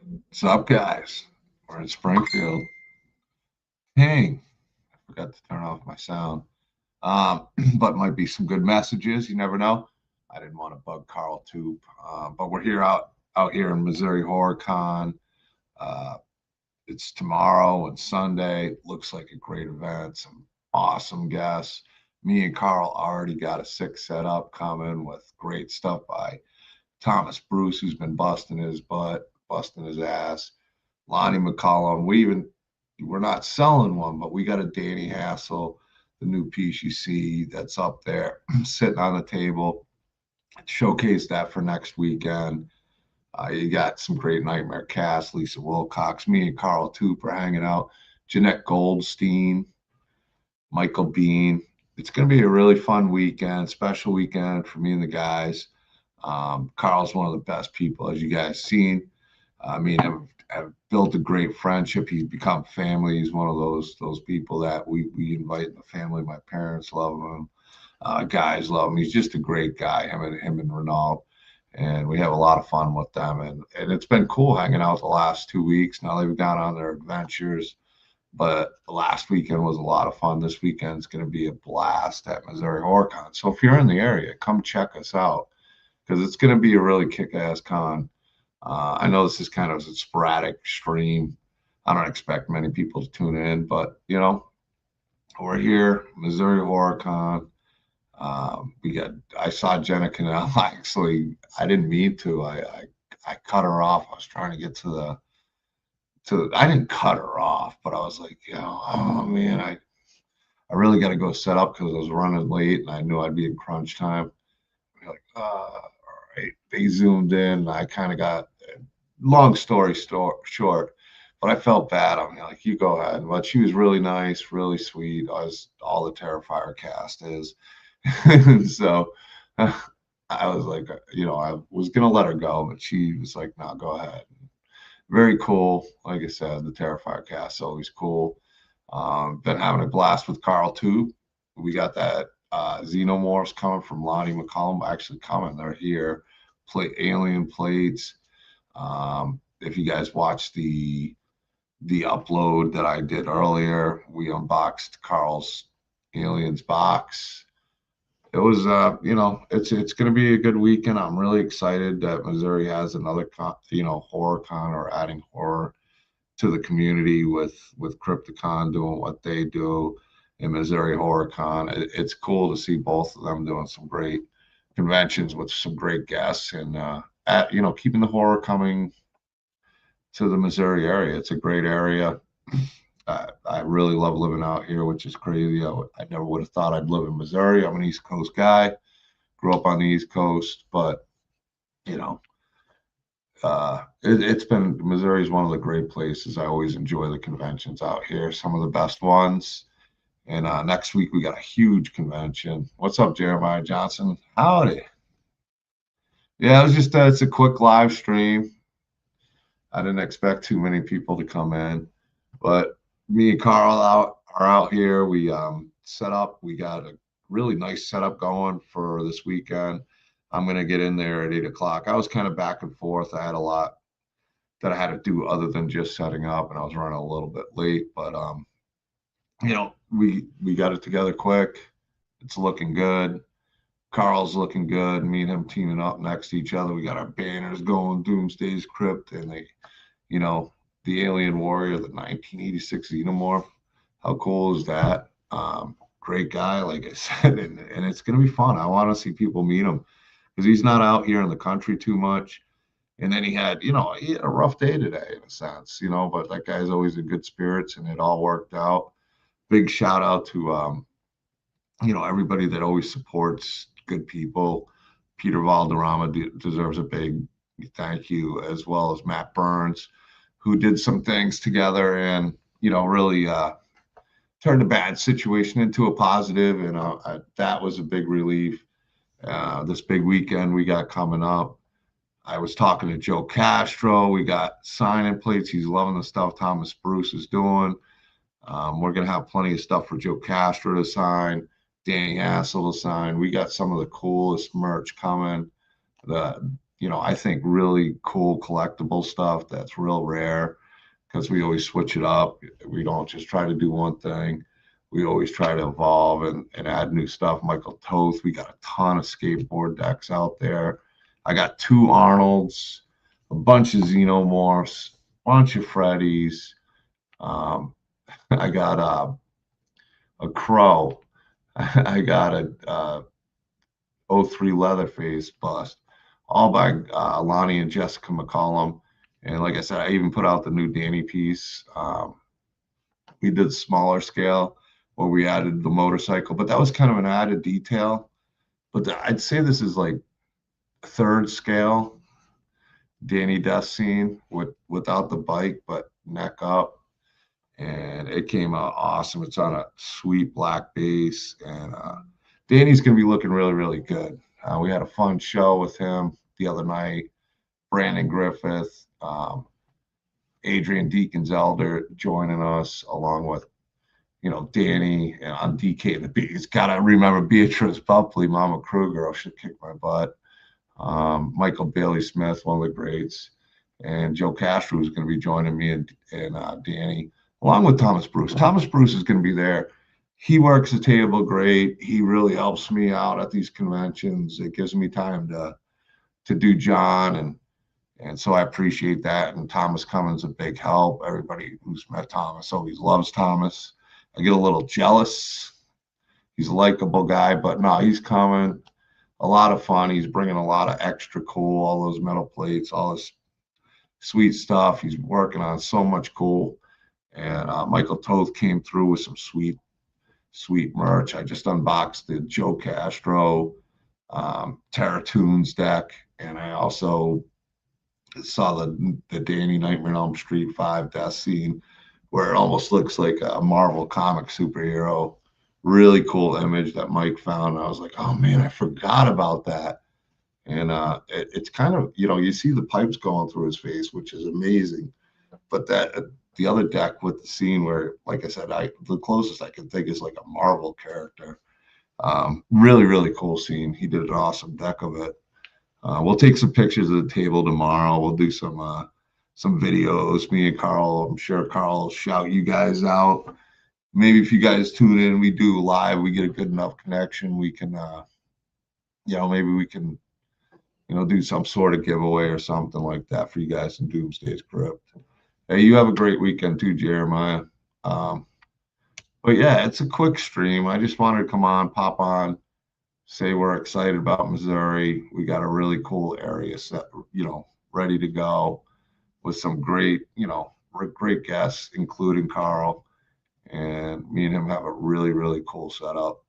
What's up, guys? We're in Springfield. Hey, I forgot to turn off my sound. But might be some good messages. You never know. I didn't want to bug Carl Toop, but we're here out here in Missouri Horror Con. Uh, it's tomorrow and Sunday. Looks like a great event. Some awesome guests. Me and Carl already got a sick setup coming with great stuff by Thomas Bruce, who's been busting his butt, busting his ass. Lonnie McCollum. We're not selling one, but we got a Danny Hassel, the new piece you see that's up there sitting on the table. Showcase that for next weekend. You got some great Nightmare cast, Lisa Wilcox, me and Carl Toop are hanging out, Jeanette Goldstein, Michael Bean. It's going to be a really fun weekend, special weekend for me and the guys. Carl's one of the best people, as you guys seen. I mean, I've built a great friendship. He's become family. He's one of those people that we invite in the family. My parents love him. Guys love him. He's just a great guy. Him and Reynald, and we have a lot of fun with them. And it's been cool hanging out the last 2 weeks. Now they've gone on their adventures, but last weekend was a lot of fun. This weekend's going to be a blast at Missouri HorrorCon. So if you're in the area, come check us out because it's going to be a really kick-ass con. I know this is kind of a sporadic stream. I don't expect many people to tune in, but we're here, Missouri HorrorCon. We got. I saw Jenna Cannell. Actually, I didn't mean to. I cut her off. I was trying to get to the to. I didn't cut her off, but I was like, oh man, I really got to go set up because I was running late and I knew I'd be in crunch time. Like, all right. They zoomed in. I kind of got long story short, but I felt bad. I mean, like, you go ahead. But she was really nice, really sweet, as all the Terrifier cast is. So I was like, I was going to let her go, but she was like, no, go ahead. Very cool. Like I said, the Terrifier cast is always cool. Been having a blast with Carl too. We got that Xenomorphs coming from Lonnie McCollum, actually coming. They're here. Play alien plates. If you guys watched the upload that I did earlier, we unboxed Carl's aliens box. It was it's going to be a good weekend. I'm really excited that Missouri has another horror con, or adding horror to the community with Krypticon doing what they do in Missouri Horror Con. It's cool to see both of them doing some great conventions with some great guests, and keeping the horror coming to the Missouri area. It's a great area. I really love living out here, which is crazy. I never would have thought I'd live in Missouri. I'm an East Coast guy, grew up on the East Coast, but you know, it's been Missouri is one of the great places. I always enjoy the conventions out here, some of the best ones. And next week we got a huge convention. What's up, Jeremiah Johnson? Howdy. Yeah, it was just it's a quick live stream. I didn't expect too many people to come in, but me and Carl are out here. We set up. We got a really nice setup going for this weekend. I'm gonna get in there at 8 o'clock. I was kind of back and forth. I had a lot that I had to do other than just setting up, and I was running a little bit late. But we got it together quick. It's looking good. Carl's looking good. Me and him teaming up next to each other. We got our banners going. Doomsday's Krypt, and you know, the Alien Warrior, the 1986 Xenomorph. How cool is that? Great guy, like I said, and it's going to be fun. I want to see people meet him because he's not out here in the country too much. And then he had a rough day today in a sense, but that guy's always in good spirits and it all worked out. Big shout out to, everybody that always supports good people. Peter Valderrama deserves a big thank you, as well as Matt Burns, who did some things together and, really turned a bad situation into a positive. And that was a big relief. This big weekend we got coming up. I was talking to Joe Castro. We got signing plates. He's loving the stuff Thomas Bruce is doing. We're going to have plenty of stuff for Joe Castro to sign, Danny Hassel to sign. We got some of the coolest merch coming. I think really cool collectible stuff that's real rare because we always switch it up. We don't just try to do one thing. We always try to evolve and add new stuff. Michael Toth, we got a ton of skateboard decks out there. I got 2 Arnolds, a bunch of Xenomorphs, bunch of Freddies. Um, I got a Crow. I got a '03 Leatherface bust, all by Lonnie and Jessica McCollum. And like I said, I even put out the new Danny piece. We did smaller scale where we added the motorcycle, but that was kind of an added detail. But I'd say this is like 3rd scale Danny death scene without the bike, but neck up. And it came out awesome. It's on a sweet black base, and Danny's going to be looking really, really good. We had a fun show with him the other night. Brandon Griffith, Adrian Deacons Elder joining us, along with Danny on DK the Beat. He's got to remember Beatrice Bupley, Mama Kruger. She'll kick my butt. Michael Bailey Smith, one of the greats, and Joe Castro is going to be joining me and Danny, along with Thomas Bruce. Thomas Bruce is going to be there. He works the table great. He really helps me out at these conventions. It gives me time to do John, and so I appreciate that. And Thomas Cummins a big help. Everybody who's met Thomas always loves Thomas. I get a little jealous. He's a likable guy, but no, he's coming. A lot of fun. He's bringing a lot of extra cool, all those metal plates, all this sweet stuff. He's working on so much cool. And Michael Toth came through with some sweet merch. I just unboxed the Joe Castro Terra Tunes deck, and I also saw the Danny Nightmare on Elm Street 5 death scene, where it almost looks like a Marvel comic superhero. Really cool image that Mike found. I was like, oh man, I forgot about that. And it's kind of, you see the pipes going through his face, which is amazing. But the other deck with the scene where, like I said, the closest I can think is like a Marvel character. Really, really cool scene. He did an awesome deck of it. We'll take some pictures of the table tomorrow. We'll do some videos. Me and Carl, I'm sure Carl will shout you guys out. Maybe if you guys tune in, we do live, we get a good enough connection, we can, maybe we can, do some sort of giveaway or something like that for you guys in Doomsday's Krypt. Hey, you have a great weekend too, Jeremiah. But yeah, it's a quick stream. I just wanted to come on, pop on, say we're excited about Missouri. We got a really cool area set, ready to go with some great, great guests, including Carl. And me and him have a really, really cool setup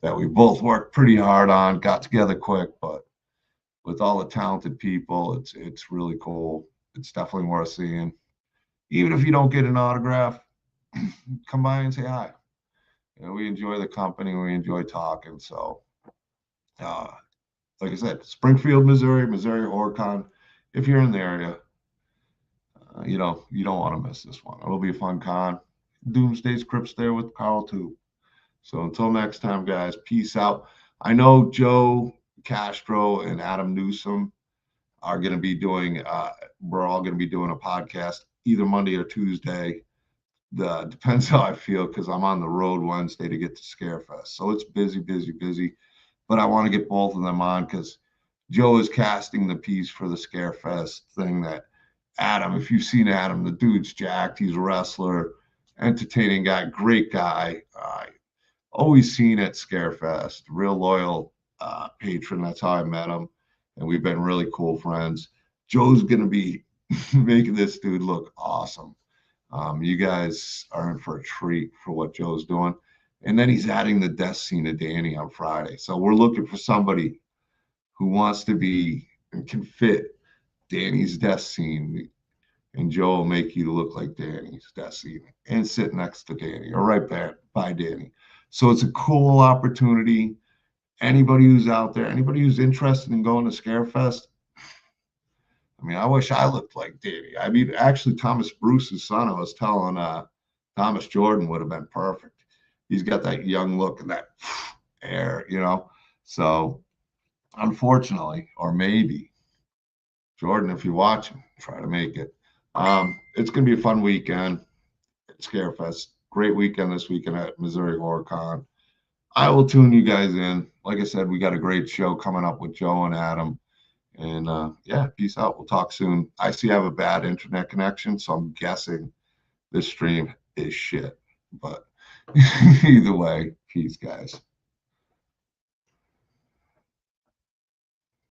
that we both worked pretty hard on, got together quick, but with all the talented people, it's really cool. It's definitely worth seeing. Even if you don't get an autograph, come by and say hi. We enjoy the company. We enjoy talking. So, like I said, Springfield, Missouri HorrorCon. If you're in the area, you don't want to miss this one. It'll be a fun con. Doomsday's Krypt's there with Carl Toop. So until next time, guys, peace out. I know Joe Castro and Adam Newsom are going to be doing, we're all going to be doing a podcast either Monday or Tuesday. Depends how I feel, because I'm on the road Wednesday to get to Scarefest. So it's busy. But I want to get both of them on because Joe is casting the piece for the Scarefest thing that Adam, if you've seen Adam, the dude's jacked. He's a wrestler, entertaining guy, great guy. Always seen at Scarefest, real loyal patron. That's how I met him. And we've been really cool friends. Joe's going to be making this dude look awesome. You guys are in for a treat for what Joe's doing. And then he's adding the death scene to Danny on Friday. So we're looking for somebody who wants to be and can fit Danny's death scene. And Joe will make you look like Danny's death scene and sit next to Danny or right there by Danny. So it's a cool opportunity. Anybody who's out there, anybody who's interested in going to Scarefest, I mean, I wish I looked like Danny. I mean, actually, Thomas Bruce's son, I was telling Thomas Jordan would have been perfect. He's got that young look and that air, So unfortunately, or maybe, Jordan, if you watch, try to make it. It's going to be a fun weekend. Scarefest. Great weekend this weekend at Missouri Horror Con. I will tune you guys in. Like I said, we got a great show coming up with Joe and Adam. And yeah, peace out. We'll talk soon. I see I have a bad internet connection, so I'm guessing this stream is shit. But either way, peace, guys.